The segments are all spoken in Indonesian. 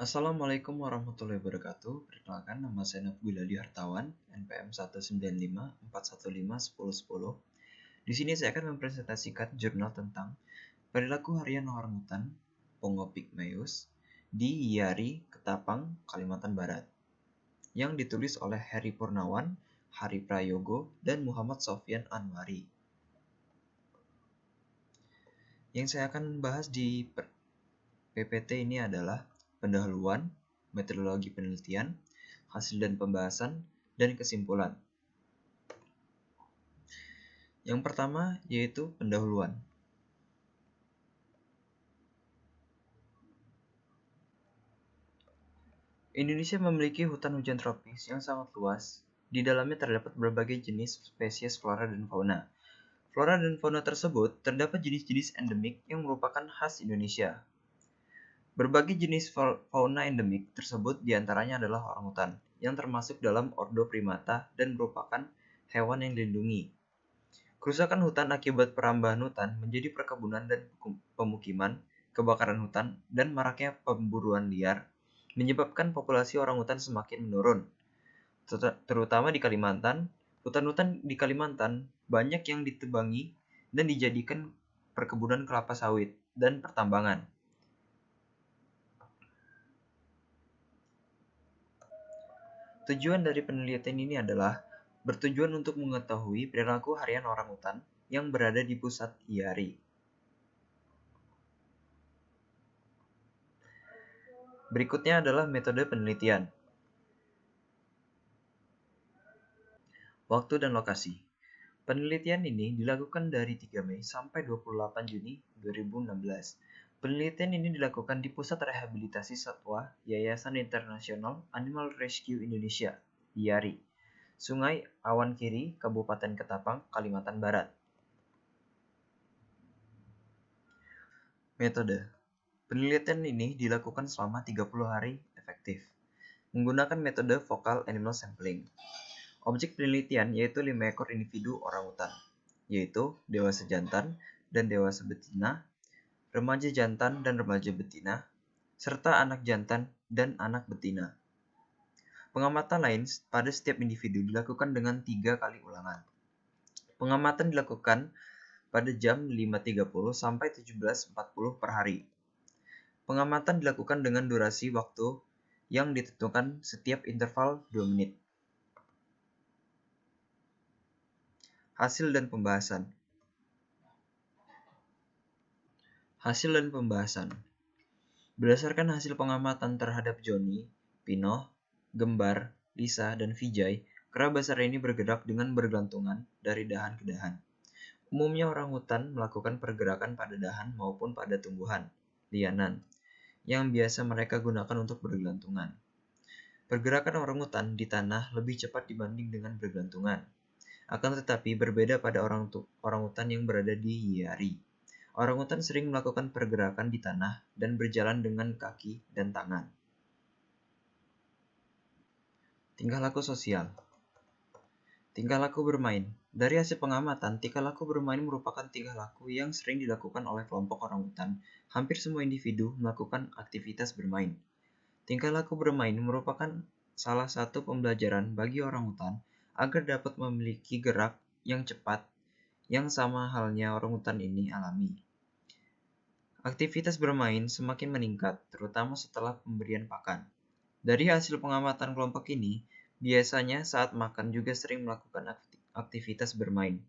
Assalamualaikum warahmatullahi wabarakatuh. Perkenalkan, nama saya Nafgul Ali Hartawan, NPM 19541510110. Di sini saya akan mempresentasikan jurnal tentang perilaku harian orangutan Pongo pygmaeus di Yari, Ketapang, Kalimantan Barat, yang ditulis oleh Heri Purnawan, Hari Prayogo, dan Muhammad Sofyan Anwari. Yang saya akan bahas di PPT ini adalah pendahuluan, metodologi penelitian, hasil dan pembahasan, dan kesimpulan. Yang pertama yaitu pendahuluan. Indonesia memiliki hutan hujan tropis yang sangat luas. Di dalamnya terdapat berbagai jenis spesies flora dan fauna. Flora dan fauna tersebut terdapat jenis-jenis endemik yang merupakan khas Indonesia. Berbagai jenis fauna endemik tersebut diantaranya adalah orangutan, yang termasuk dalam ordo primata dan merupakan hewan yang dilindungi. Kerusakan hutan akibat perambahan hutan menjadi perkebunan dan pemukiman, kebakaran hutan, dan maraknya pemburuan liar menyebabkan populasi orangutan semakin menurun. Terutama di Kalimantan, hutan-hutan di Kalimantan banyak yang ditebangi dan dijadikan perkebunan kelapa sawit dan pertambangan. Tujuan dari penelitian ini adalah bertujuan untuk mengetahui perilaku harian orangutan yang berada di pusat Yari. Berikutnya adalah metode penelitian. Waktu dan lokasi. Penelitian ini dilakukan dari 3 Mei sampai 28 Juni 2016. Penelitian ini dilakukan di Pusat Rehabilitasi Satwa Yayasan Internasional Animal Rescue Indonesia, Yari, Sungai Awan Kiri, Kabupaten Ketapang, Kalimantan Barat. Metode. Penelitian ini dilakukan selama 30 hari efektif, menggunakan metode Focal Animal Sampling. Objek penelitian yaitu 5 ekor individu orangutan, yaitu dewasa jantan dan dewasa betina, remaja jantan dan remaja betina, serta anak jantan dan anak betina. Pengamatan lain pada setiap individu dilakukan dengan 3 kali ulangan. Pengamatan dilakukan pada jam 5.30 sampai 17.40 per hari. Pengamatan dilakukan dengan durasi waktu yang ditentukan setiap interval 2 menit. Hasil dan pembahasan. Hasil dan pembahasan. Berdasarkan hasil pengamatan terhadap Joni, Pinoh, Gembar, Lisa, dan Vijay, kera besar ini bergerak dengan bergelantungan dari dahan ke dahan. Umumnya orangutan melakukan pergerakan pada dahan maupun pada tumbuhan, lianan, yang biasa mereka gunakan untuk bergelantungan. Pergerakan orangutan di tanah lebih cepat dibanding dengan bergelantungan. Akan tetapi berbeda pada orangutan yang berada di Yari. Orangutan sering melakukan pergerakan di tanah dan berjalan dengan kaki dan tangan. Tingkah laku sosial. Tingkah laku bermain. Dari hasil pengamatan, tingkah laku bermain merupakan tingkah laku yang sering dilakukan oleh kelompok orangutan. Hampir semua individu melakukan aktivitas bermain. Tingkah laku bermain merupakan salah satu pembelajaran bagi orangutan agar dapat memiliki gerak yang cepat yang sama halnya orangutan ini alami. Aktivitas bermain semakin meningkat, terutama setelah pemberian pakan. Dari hasil pengamatan kelompok ini, biasanya saat makan juga sering melakukan aktivitas bermain.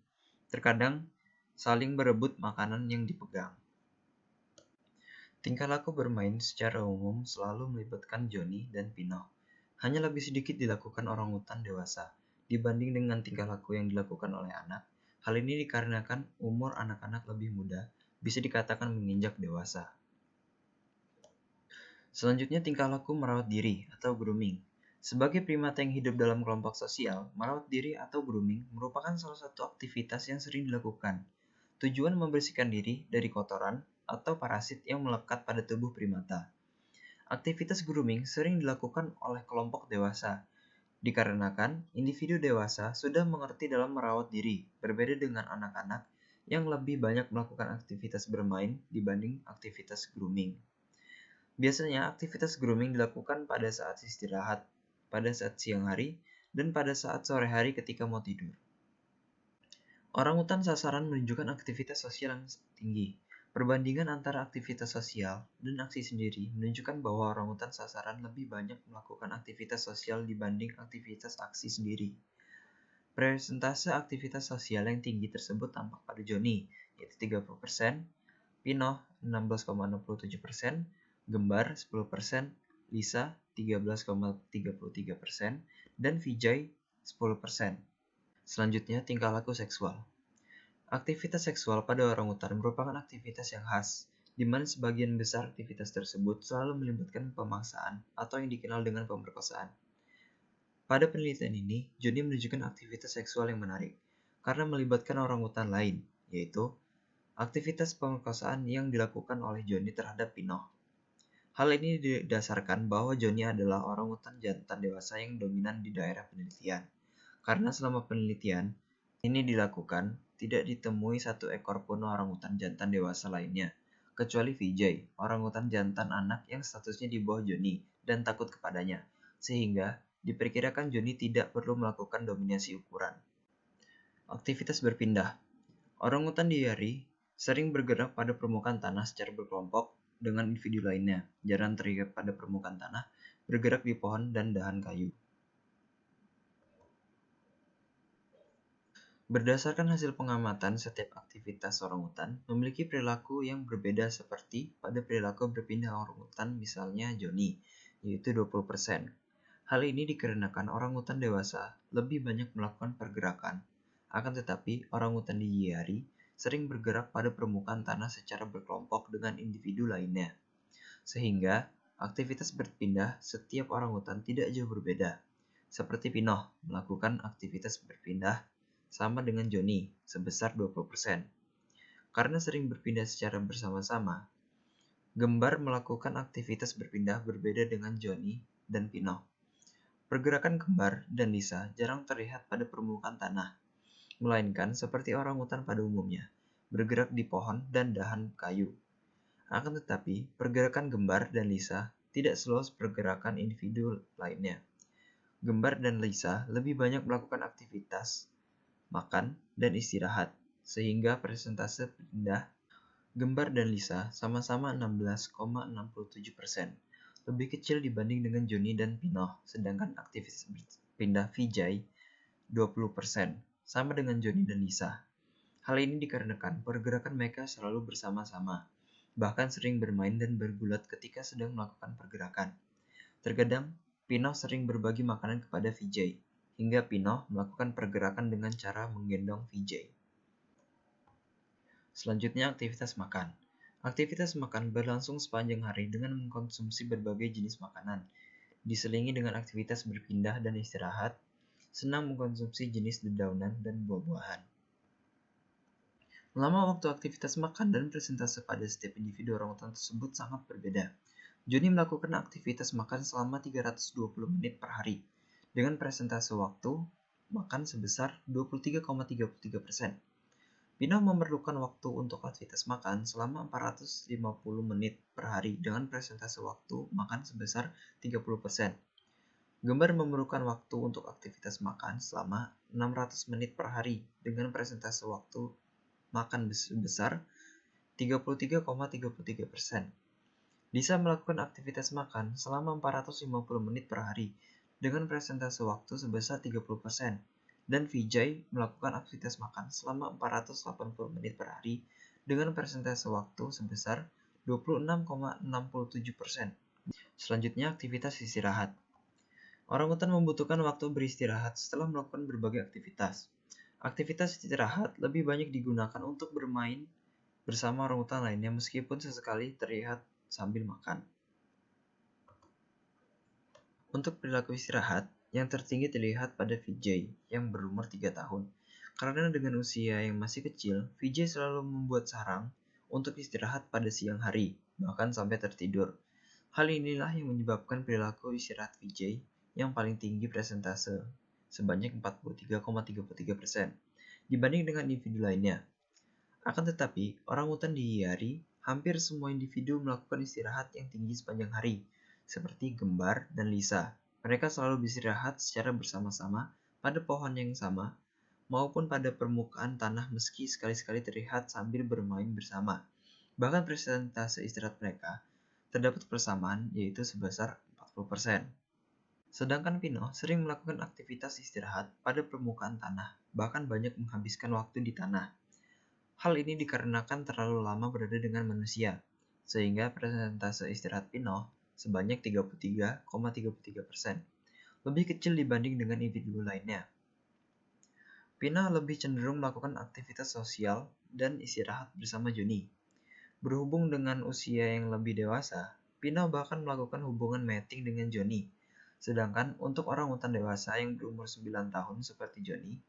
Terkadang saling berebut makanan yang dipegang. Tingkah laku bermain secara umum selalu melibatkan Joni dan Pinoh. Hanya lebih sedikit dilakukan orangutan dewasa dibanding dengan tingkah laku yang dilakukan oleh anak. Hal ini dikarenakan umur anak-anak lebih muda, bisa dikatakan menginjak dewasa. Selanjutnya tingkah laku merawat diri atau grooming. Sebagai primata yang hidup dalam kelompok sosial, merawat diri atau grooming merupakan salah satu aktivitas yang sering dilakukan. Tujuan membersihkan diri dari kotoran atau parasit yang melekat pada tubuh primata. Aktivitas grooming sering dilakukan oleh kelompok dewasa, dikarenakan individu dewasa sudah mengerti dalam merawat diri, berbeda dengan anak-anak yang lebih banyak melakukan aktivitas bermain dibanding aktivitas grooming. Biasanya aktivitas grooming dilakukan pada saat istirahat, pada saat siang hari, dan pada saat sore hari ketika mau tidur. Orangutan sasaran menunjukkan aktivitas sosial yang tinggi. Perbandingan antara aktivitas sosial dan aksi sendiri menunjukkan bahwa orangutan sasaran lebih banyak melakukan aktivitas sosial dibanding aktivitas aksi sendiri. Persentase aktivitas sosial yang tinggi tersebut tampak pada Joni, yaitu 30%, Pinoh 16,67%, Gembar 10%, Lisa 13,33%, dan Vijay 10%. Selanjutnya, tingkah laku seksual. Aktivitas seksual pada orangutan merupakan aktivitas yang khas, di mana sebagian besar aktivitas tersebut selalu melibatkan pemaksaan atau yang dikenal dengan pemerkosaan. Pada penelitian ini, Joni menunjukkan aktivitas seksual yang menarik, karena melibatkan orangutan lain, yaitu aktivitas pemerkosaan yang dilakukan oleh Joni terhadap Pinoh. Hal ini didasarkan bahwa Joni adalah orangutan jantan dewasa yang dominan di daerah penelitian. Karena selama penelitian ini dilakukan, tidak ditemui satu ekor pun orangutan jantan dewasa lainnya, kecuali Vijay, orangutan jantan anak yang statusnya di bawah Joni dan takut kepadanya, sehingga diperkirakan Joni tidak perlu melakukan dominasi ukuran. Aktivitas berpindah. Orangutan diari sering bergerak pada permukaan tanah secara berkelompok dengan individu lainnya, jarang terikat pada permukaan tanah, bergerak di pohon dan dahan kayu. Berdasarkan hasil pengamatan, setiap aktivitas orangutan memiliki perilaku yang berbeda seperti pada perilaku berpindah orangutan misalnya Joni, yaitu 20%. Hal ini dikarenakan orangutan dewasa lebih banyak melakukan pergerakan. Akan tetapi, orangutan di Yiari sering bergerak pada permukaan tanah secara berkelompok dengan individu lainnya. Sehingga, aktivitas berpindah setiap orangutan tidak jauh berbeda. Seperti Pinoh melakukan aktivitas berpindah sama dengan Joni sebesar 20%. Karena sering berpindah secara bersama-sama, Gembar melakukan aktivitas berpindah berbeda dengan Joni dan Pinoh. Pergerakan Gembar dan Lisa jarang terlihat pada permukaan tanah, melainkan seperti orangutan pada umumnya, bergerak di pohon dan dahan kayu. Akan tetapi, pergerakan Gembar dan Lisa tidak seluas pergerakan individu lainnya. Gembar dan Lisa lebih banyak melakukan aktivitas makan, dan istirahat, sehingga persentase pindah Gembar dan Lisa sama-sama 16,67%, lebih kecil dibanding dengan Joni dan Pinoh, sedangkan aktivitas pindah Vijay 20%, sama dengan Joni dan Lisa. Hal ini dikarenakan pergerakan mereka selalu bersama-sama, bahkan sering bermain dan bergulat ketika sedang melakukan pergerakan. Terkadang, Pinoh sering berbagi makanan kepada Vijay, hingga Pinoh melakukan pergerakan dengan cara menggendong Vijay. Selanjutnya, aktivitas makan. Aktivitas makan berlangsung sepanjang hari dengan mengkonsumsi berbagai jenis makanan, diselingi dengan aktivitas berpindah dan istirahat, senang mengkonsumsi jenis dedaunan dan buah-buahan. Lama waktu aktivitas makan dan persentase pada setiap individu orangutan tersebut sangat berbeda. Joni melakukan aktivitas makan selama 320 menit per hari, dengan persentase waktu makan sebesar 23,33%. Pinoh memerlukan waktu untuk aktivitas makan selama 450 menit per hari dengan persentase waktu makan sebesar 30%. Gembar memerlukan waktu untuk aktivitas makan selama 600 menit per hari dengan persentase waktu makan sebesar 33,33%. Lisa melakukan aktivitas makan selama 450 menit per hari dengan persentase waktu sebesar 30%, dan Vijay melakukan aktivitas makan selama 480 menit per hari dengan persentase waktu sebesar 26,67%. Selanjutnya, aktivitas istirahat. Orangutan membutuhkan waktu beristirahat setelah melakukan berbagai aktivitas. Aktivitas istirahat lebih banyak digunakan untuk bermain bersama orangutan lainnya meskipun sesekali terlihat sambil makan. Untuk perilaku istirahat, yang tertinggi terlihat pada Vijay yang berumur 3 tahun. Karena dengan usia yang masih kecil, Vijay selalu membuat sarang untuk istirahat pada siang hari, bahkan sampai tertidur. Hal inilah yang menyebabkan perilaku istirahat Vijay yang paling tinggi persentase, sebanyak 43,33% dibanding dengan individu lainnya. Akan tetapi, orangutan di Yiari hampir semua individu melakukan istirahat yang tinggi sepanjang hari, seperti Gembar dan Lisa. Mereka selalu beristirahat secara bersama-sama pada pohon yang sama maupun pada permukaan tanah meski sekali-sekali terlihat sambil bermain bersama. Bahkan persentase istirahat mereka terdapat persamaan, yaitu sebesar 40%. Sedangkan Pino sering melakukan aktivitas istirahat pada permukaan tanah, bahkan banyak menghabiskan waktu di tanah. Hal ini dikarenakan terlalu lama berada dengan manusia, sehingga persentase istirahat Pino sebanyak 33,33%, lebih kecil dibanding dengan individu lainnya. Pina lebih cenderung melakukan aktivitas sosial dan istirahat bersama Johnny. Berhubung dengan usia yang lebih dewasa, Pina bahkan melakukan hubungan mating dengan Johnny. Sedangkan untuk orangutan dewasa yang berumur 9 tahun seperti Johnny,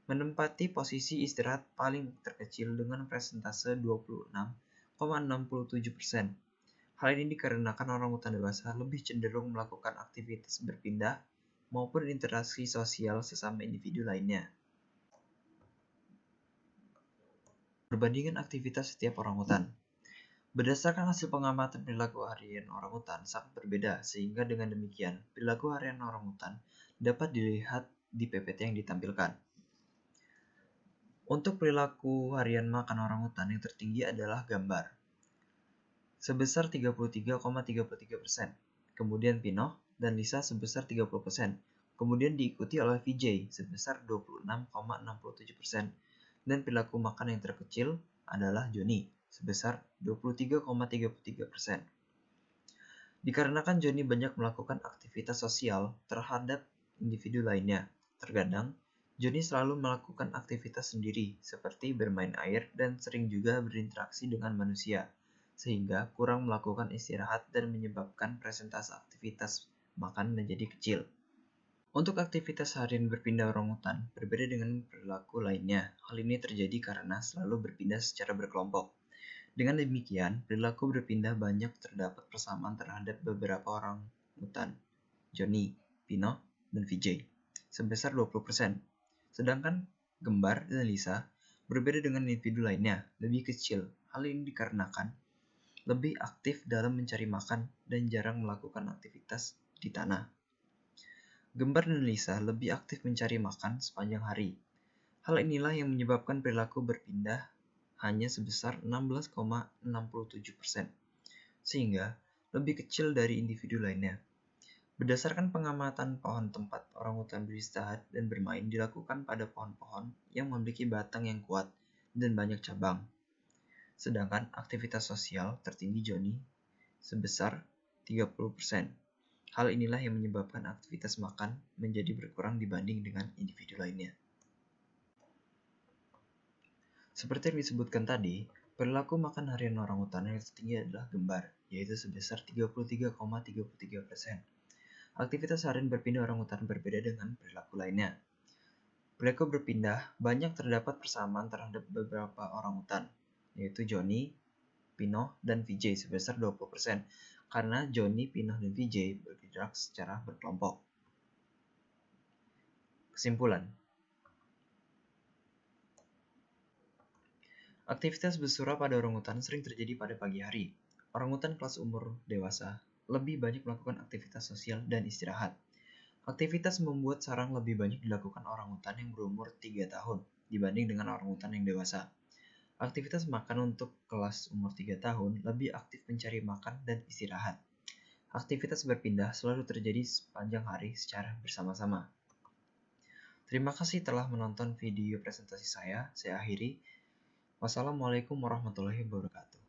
menempati posisi istirahat paling terkecil dengan persentase 26,67%. Hal ini dikarenakan orangutan dewasa lebih cenderung melakukan aktivitas berpindah maupun interaksi sosial sesama individu lainnya. Perbandingan aktivitas setiap orangutan. Berdasarkan hasil pengamatan perilaku harian orangutan sangat berbeda, sehingga dengan demikian perilaku harian orangutan dapat dilihat di PPT yang ditampilkan. Untuk perilaku harian makan orangutan yang tertinggi adalah Gambar, sebesar 33,33%. Kemudian Pinoh dan Lisa sebesar 30%. Kemudian diikuti oleh VJ sebesar 26,67%. Dan perilaku makan yang terkecil adalah Johnny sebesar 23,33%. Dikarenakan Johnny banyak melakukan aktivitas sosial terhadap individu lainnya, terkadang Johnny selalu melakukan aktivitas sendiri seperti bermain air dan sering juga berinteraksi dengan manusia, sehingga kurang melakukan istirahat dan menyebabkan persentase aktivitas makan menjadi kecil. Untuk aktivitas harian berpindah orangutan berbeda dengan perilaku lainnya. Hal ini terjadi karena selalu berpindah secara berkelompok. Dengan demikian, perilaku berpindah banyak terdapat persamaan terhadap beberapa orangutan, Johnny, Pino, dan VJ, sebesar 20%. Sedangkan Gembar dan Lisa berbeda dengan individu lainnya, lebih kecil. Hal ini dikarenakan lebih aktif dalam mencari makan dan jarang melakukan aktivitas di tanah. Gembar dan Lisa lebih aktif mencari makan sepanjang hari. Hal inilah yang menyebabkan perilaku berpindah hanya sebesar 16,67%, sehingga lebih kecil dari individu lainnya. Berdasarkan pengamatan pohon tempat orangutan beristirahat dan bermain dilakukan pada pohon-pohon yang memiliki batang yang kuat dan banyak cabang. Sedangkan aktivitas sosial tertinggi Johnny sebesar 30%. Hal inilah yang menyebabkan aktivitas makan menjadi berkurang dibanding dengan individu lainnya. Seperti yang disebutkan tadi, perilaku makan harian orangutan yang tertinggi adalah Gembar, yaitu sebesar 33,33%. Aktivitas harian berpindah orangutan berbeda dengan perilaku lainnya. Perilaku berpindah banyak terdapat persamaan terhadap beberapa orangutan, yaitu Johnny, Pinoh, dan VJ sebesar 20%, karena Johnny, Pinoh, dan VJ bergerak secara berkelompok. Kesimpulan. Aktivitas bersura pada orangutan sering terjadi pada pagi hari. Orangutan kelas umur dewasa lebih banyak melakukan aktivitas sosial dan istirahat. Aktivitas membuat sarang lebih banyak dilakukan orangutan yang berumur 3 tahun dibanding dengan orangutan yang dewasa. Aktivitas makan untuk kelas umur 3 tahun lebih aktif mencari makan dan istirahat. Aktivitas berpindah selalu terjadi sepanjang hari secara bersama-sama. Terima kasih telah menonton video presentasi saya. Saya akhiri. Wassalamualaikum warahmatullahi wabarakatuh.